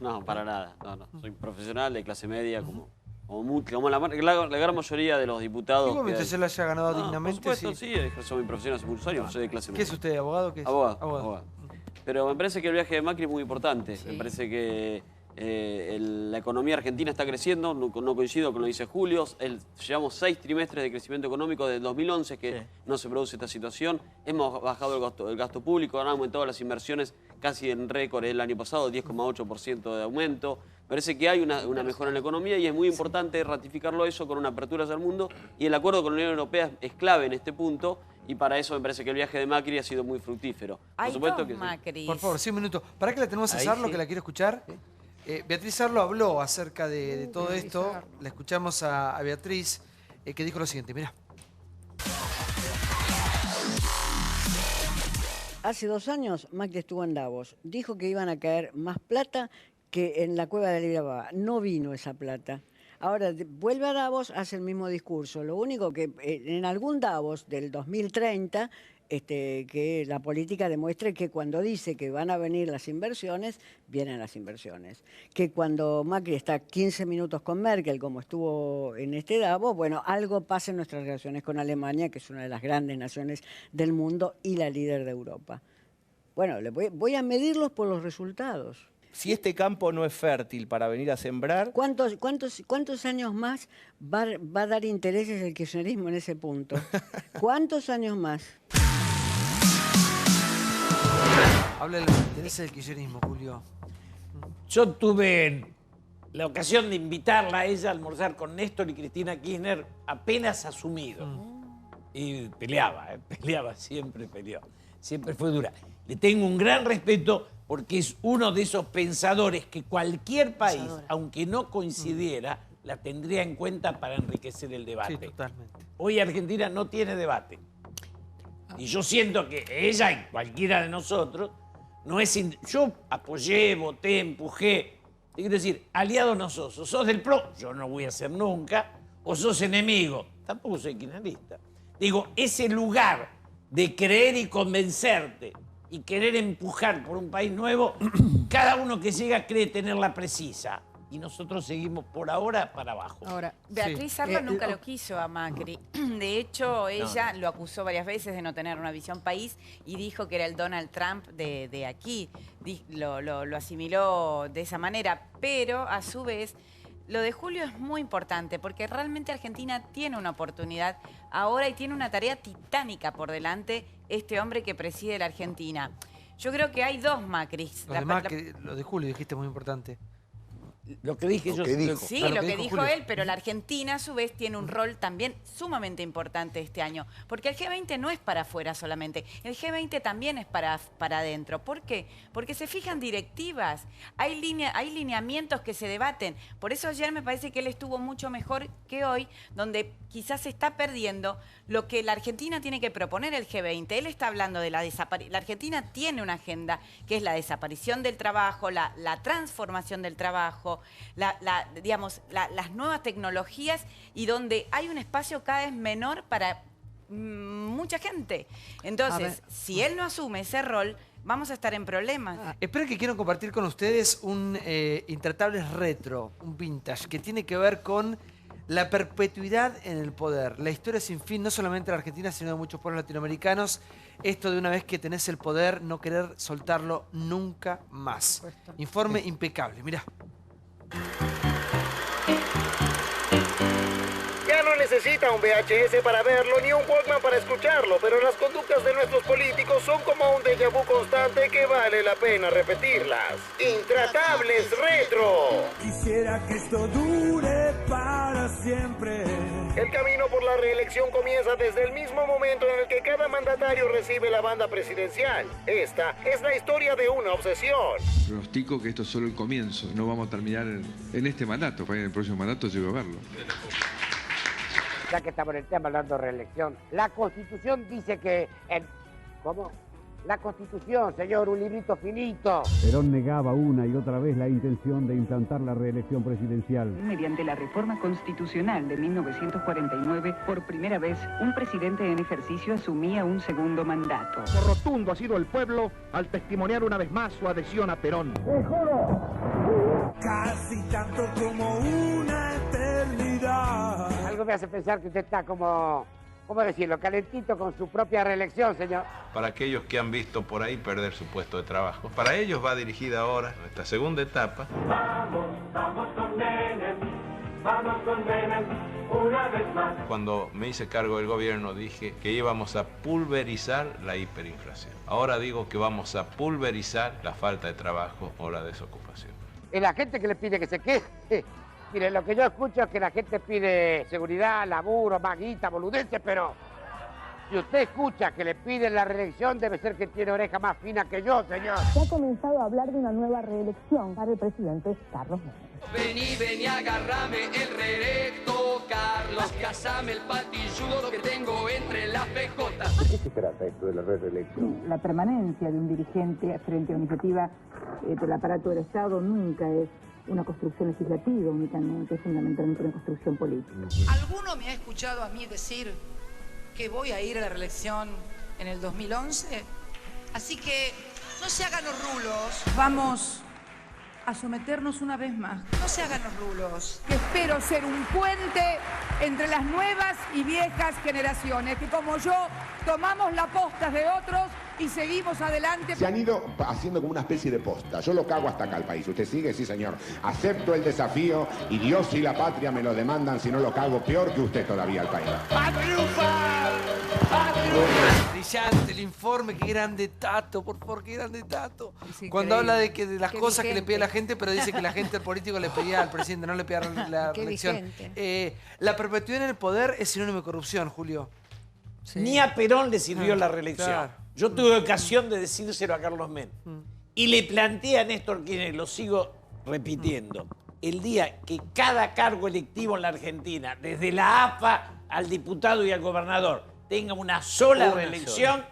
No, para nada. No. Soy profesional de clase media como como la gran mayoría de los diputados. Digo, mientras él haya ganado dignamente, por supuesto, sí. Ejerzo mi profesión hace muchos años, soy de clase media. ¿Qué es usted, abogado? ¿Qué es? Abogado. Pero me parece que el viaje de Macri es muy importante. Me parece que la economía argentina está creciendo, no coincido con lo que dice Julio. Llevamos 6 trimestres de crecimiento económico desde 2011 que no se produce esta situación. Hemos bajado el gasto público, han aumentado las inversiones casi en récord el año pasado, 10,8% de aumento. Parece que hay una mejora en la economía y es muy importante ratificarlo eso con una apertura hacia el mundo. Y el acuerdo con la Unión Europea es clave en este punto. Y para eso me parece que el viaje de Macri ha sido muy fructífero. Hay por supuesto dos que Macris. Por favor, sí, un minuto. ¿Para qué la tenemos a Sarlo, que la quiero escuchar? Beatriz Sarlo habló acerca de todo esto. La escuchamos a Beatriz, que dijo lo siguiente. Mirá. Hace 2 años Macri estuvo en Davos. Dijo que iban a caer más plata que en la cueva de Alibaba. No vino esa plata. Ahora vuelve a Davos, hace el mismo discurso. Lo único que en algún Davos del 2030, que la política demuestre que cuando dice que van a venir las inversiones, vienen las inversiones. Que cuando Macri está 15 minutos con Merkel, como estuvo en este Davos, bueno, algo pasa en nuestras relaciones con Alemania, que es una de las grandes naciones del mundo y la líder de Europa. Bueno, voy a medirlos por los resultados. Si este campo no es fértil para venir a sembrar... ¿Cuántos años más va a dar intereses el kirchnerismo en ese punto? ¿Cuántos años más? Habla de los intereses del kirchnerismo, Julio. Yo tuve la ocasión de invitarla a ella a almorzar con Néstor y Cristina Kirchner apenas asumido. Y peleaba, siempre peleó. Siempre fue dura. Le tengo un gran respeto porque es uno de esos pensadores que cualquier país, aunque no coincidiera, la tendría en cuenta para enriquecer el debate. Sí, totalmente. Hoy Argentina no tiene debate. Y yo siento que ella y cualquiera de nosotros no es... Yo apoyé, voté, empujé. Quiero decir, aliado no sos. O sos del PRO, yo no voy a ser nunca. O sos enemigo, tampoco soy kirchnerista. Digo, ese lugar de creer y convencerte y querer empujar por un país nuevo, cada uno que llega cree tenerla precisa. Y nosotros seguimos por ahora para abajo. Ahora, Beatriz Sarlo nunca lo quiso a Macri. De hecho, ella lo acusó varias veces de no tener una visión país y dijo que era el Donald Trump de aquí. Lo asimiló de esa manera. Pero, a su vez, lo de Julio es muy importante porque realmente Argentina tiene una oportunidad ahora y tiene una tarea titánica por delante este hombre que preside la Argentina. Yo creo que hay 2 Macris. Lo de Julio dijiste muy importante. Lo que dije yo. Sí, lo que dijo él, pero la Argentina a su vez tiene un rol también sumamente importante este año. Porque el G20 no es para afuera solamente, el G20 también es para adentro. ¿Por qué? Porque se fijan directivas, hay lineamientos que se debaten. Por eso ayer me parece que él estuvo mucho mejor que hoy, donde quizás se está perdiendo lo que la Argentina tiene que proponer el G20. Él está hablando de la desaparición. La Argentina tiene una agenda que es la desaparición del trabajo, la transformación del trabajo, las nuevas tecnologías y donde hay un espacio cada vez menor para mucha gente. Entonces, si él no asume ese rol, vamos a estar en problemas. Espero que quiero compartir con ustedes un Intratables retro, un vintage, que tiene que ver con la perpetuidad en el poder. La historia sin fin, no solamente de la Argentina, sino de muchos pueblos latinoamericanos. Esto de una vez que tenés el poder, no querer soltarlo nunca más. Informe impecable, mirá. Ya no necesita un VHS para verlo ni un Walkman para escucharlo, pero las conductas de nuestros políticos son como un déjà vu constante que vale la pena repetirlas. Intratables retro. Quisiera que esto dure para siempre. El camino por la reelección comienza desde el mismo momento en el que cada mandatario recibe la banda presidencial. Esta es la historia de una obsesión. Pronostico que esto es solo el comienzo. No vamos a terminar en este mandato. Para en el próximo mandato llego a verlo. Ya que estamos en el tema hablando de reelección, la Constitución dice que... ¿Cómo? La Constitución, señor, un librito finito. Perón negaba una y otra vez la intención de implantar la reelección presidencial. Mediante la reforma constitucional de 1949, por primera vez, un presidente en ejercicio asumía un segundo mandato. Rotundo ha sido el pueblo al testimoniar una vez más su adhesión a Perón. Casi tanto como una eternidad. me hace pensar que usted está como, ¿cómo decirlo?, calentito con su propia reelección, señor. Para aquellos que han visto por ahí perder su puesto de trabajo. Para ellos va dirigida ahora nuestra segunda etapa. Vamos con Menem, vamos con Menem, una vez más. Cuando me hice cargo del gobierno dije que íbamos a pulverizar la hiperinflación. Ahora digo que vamos a pulverizar la falta de trabajo o la desocupación. Es la gente que le pide que se quede. Mire, lo que yo escucho es que la gente pide seguridad, laburo, más guita, boludeces, pero si usted escucha que le piden la reelección, debe ser que tiene oreja más fina que yo, señor. Se ha comenzado a hablar de una nueva reelección para el presidente Carlos Menem. Vení, vení, agárrame el rerecto, Carlos, cazame el patilludo que tengo entre las pejotas. ¿De qué se trata esto de la reelección? La permanencia de un dirigente frente a una iniciativa del aparato del Estado nunca es una construcción legislativa únicamente, es fundamentalmente una construcción política. ¿Alguno me ha escuchado a mí decir que voy a ir a la reelección en el 2011? Así que no se hagan los rulos. Vamos a someternos una vez más. No se hagan los rulos. Que espero ser un puente entre las nuevas y viejas generaciones, que como yo tomamos las postas de otros y seguimos adelante. Se han ido haciendo como una especie de posta. Yo lo cago hasta acá al país. ¿Usted sigue? Sí, señor. Acepto el desafío y Dios y la patria me lo demandan, si no lo cago peor que usted todavía al país. ¡A triunfar! ¡A triunfar! Brillante el informe, qué grande Tato, por favor, qué grande Tato. Cuando habla de que de las cosas que le pide la gente, pero dice que la gente, el político, le pedía al presidente, no le pedía la reelección. La perpetuidad en el poder es sinónimo de corrupción, Julio. Sí. Ni a Perón le sirvió la reelección. Claro. Yo tuve ocasión de decírselo a Carlos Menem. Y le planteé a Néstor Kirchner, lo sigo repitiendo, el día que cada cargo electivo en la Argentina, desde la AFA al diputado y al gobernador, tenga una sola reelección,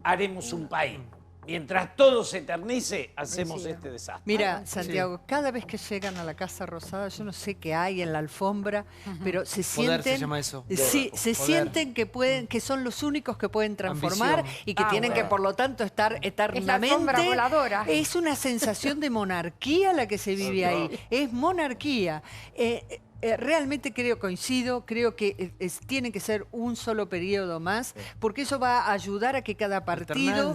haremos un país. Mientras todo se eternice, hacemos este desastre. Mira, Santiago, cada vez que llegan a la Casa Rosada, yo no sé qué hay en la alfombra, pero se sienten... Poder se llama eso. Sí, se sienten que pueden, que son los únicos que pueden transformar y que tienen que, por lo tanto, estar eternamente... Es la alfombra voladora. Es una sensación de monarquía la que se vive ahí. Es monarquía. Realmente coincido, creo que tiene que ser un solo periodo más, porque eso va a ayudar a que cada partido,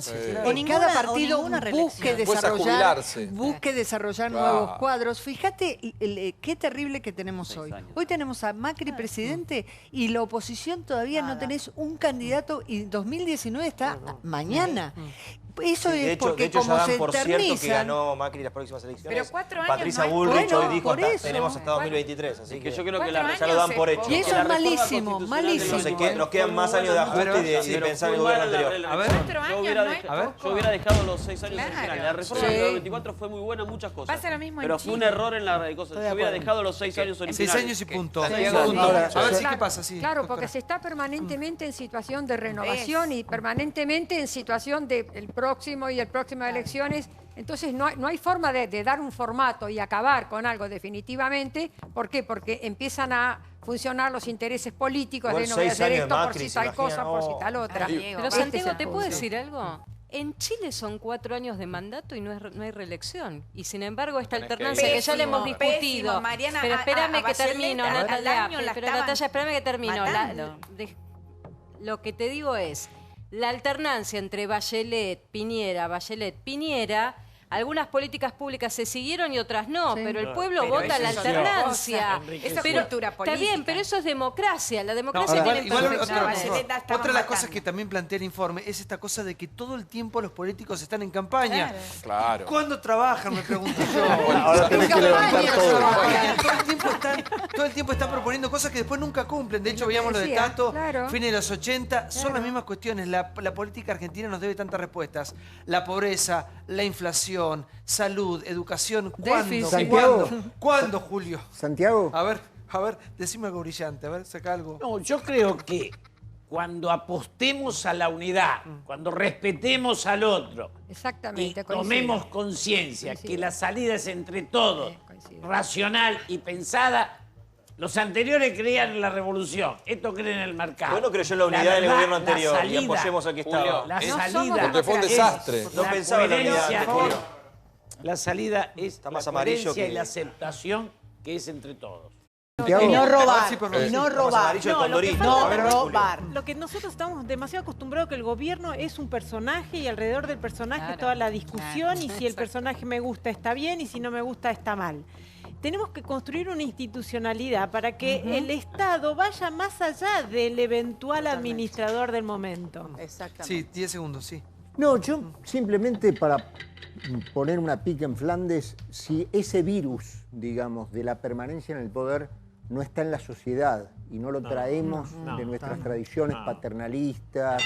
busque desarrollar nuevos cuadros. Fíjate qué terrible que tenemos hoy. Hoy tenemos a Macri presidente y la oposición todavía no tenés un candidato y 2019 está mañana. Eso es porque como ya dan se por cierto que eternizan... ganó Macri las próximas elecciones. Pero 4 años Patricia no Bullrich bueno, hoy dijo, por eso. tenemos hasta 2023, así que yo creo que ya lo dan por hecho. Y eso es malísimo, malísimo. Nos quedan más años de ajuste y de pensar en el gobierno anterior. A ver, yo hubiera dejado los 6 años finales. La reforma del 2024 fue muy buena en muchas cosas. Pasa lo mismo pero en fue un Chile. error en la cosa. Yo hubiera dejado los 6 años originales. 6 años y punto. A ver, ¿qué pasa? Sí, claro, porque se está permanentemente en situación de renovación y permanentemente en situación del próximo y el próximo de elecciones. Entonces no hay forma de dar un formato y acabar con algo definitivamente. ¿Por qué? Porque empiezan a funcionar los intereses políticos de no voy a hacer esto por si tal cosa, por si tal otra. Pero Santiago, ¿te puedo decir algo? En Chile son 4 años de mandato y no hay reelección. Y sin embargo, esta alternancia que ya le hemos discutido. Mariana, pero espérame que termino, Natalia. Pero Natalia, espérame que termino. Lo que te digo es, la alternancia entre Bachelet, Piñera, algunas políticas públicas se siguieron y otras no, pero el pueblo vota la alternancia. Esa es cultura política. Está bien, pero eso es democracia. La democracia tiene otra de las cosas que también plantea el informe es esta cosa de que todo el tiempo los políticos están en campaña. Claro. ¿Cuándo trabajan? Me pregunto yo. Ahora tenés que levantar todo. Todo el tiempo están proponiendo cosas que después nunca cumplen. De hecho, veíamos lo de Tato, fines de los 80. Son las mismas cuestiones. La política argentina nos debe tantas respuestas. La pobreza, la inflación, salud, educación. ¿Cuándo, Julio? Santiago. A ver, decime algo brillante. A ver, saca algo. No, yo creo que cuando apostemos a la unidad, cuando respetemos al otro y tomemos conciencia que la salida es entre todos, racional y pensada. Los anteriores creían en la revolución, estos creen en el mercado. Bueno, creyó en la unidad del gobierno anterior y apoyemos al que estaba. La salida porque fue un desastre. No pensaba en la unidad. La salida es está más la amarillo coherencia que... y la aceptación que es entre todos. Y no robar. Sí, por favor. Y no robar. Amarillo el Condorito. No A ver, robar. Lo que nosotros estamos demasiado acostumbrados que el gobierno es un personaje y alrededor del personaje toda la discusión y si el personaje me gusta está bien y si no me gusta está mal. Tenemos que construir una institucionalidad para que el Estado vaya más allá del eventual administrador del momento. Exactamente. Sí, 10 segundos, sí. No, yo simplemente para poner una pica en Flandes, si ese virus, digamos, de la permanencia en el poder no está en la sociedad y no lo traemos de nuestras tradiciones paternalistas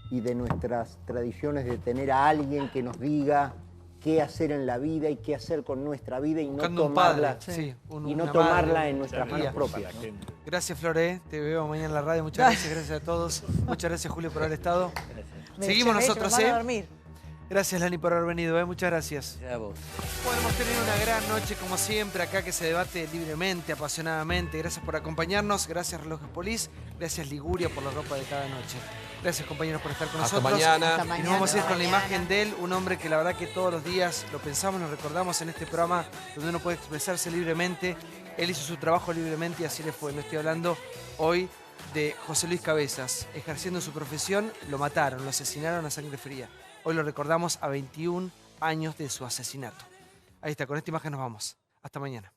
y de nuestras tradiciones de tener a alguien que nos diga qué hacer en la vida y qué hacer con nuestra vida y no tomarla, en nuestras manos propias. ¿No? Gracias, Flore. Te veo mañana en la radio. Muchas gracias a todos. Muchas gracias, Julio, por haber estado. Seguimos nosotros, Gracias, Lani, por haber venido. Muchas gracias. Podemos tener una gran noche, como siempre, acá que se debate libremente, apasionadamente. Gracias por acompañarnos. Gracias, Relojes Polis. Gracias, Liguria, por la ropa de cada noche. Gracias, compañeros, por estar con nosotros. Mañana. Y nos vamos a ir con la imagen de él, un hombre que la verdad que todos los días lo pensamos, lo recordamos en este programa donde uno puede expresarse libremente. Él hizo su trabajo libremente y así le fue. No estoy hablando hoy de José Luis Cabezas. Ejerciendo su profesión, lo mataron, lo asesinaron a sangre fría. Hoy lo recordamos a 21 años de su asesinato. Ahí está, con esta imagen nos vamos. Hasta mañana.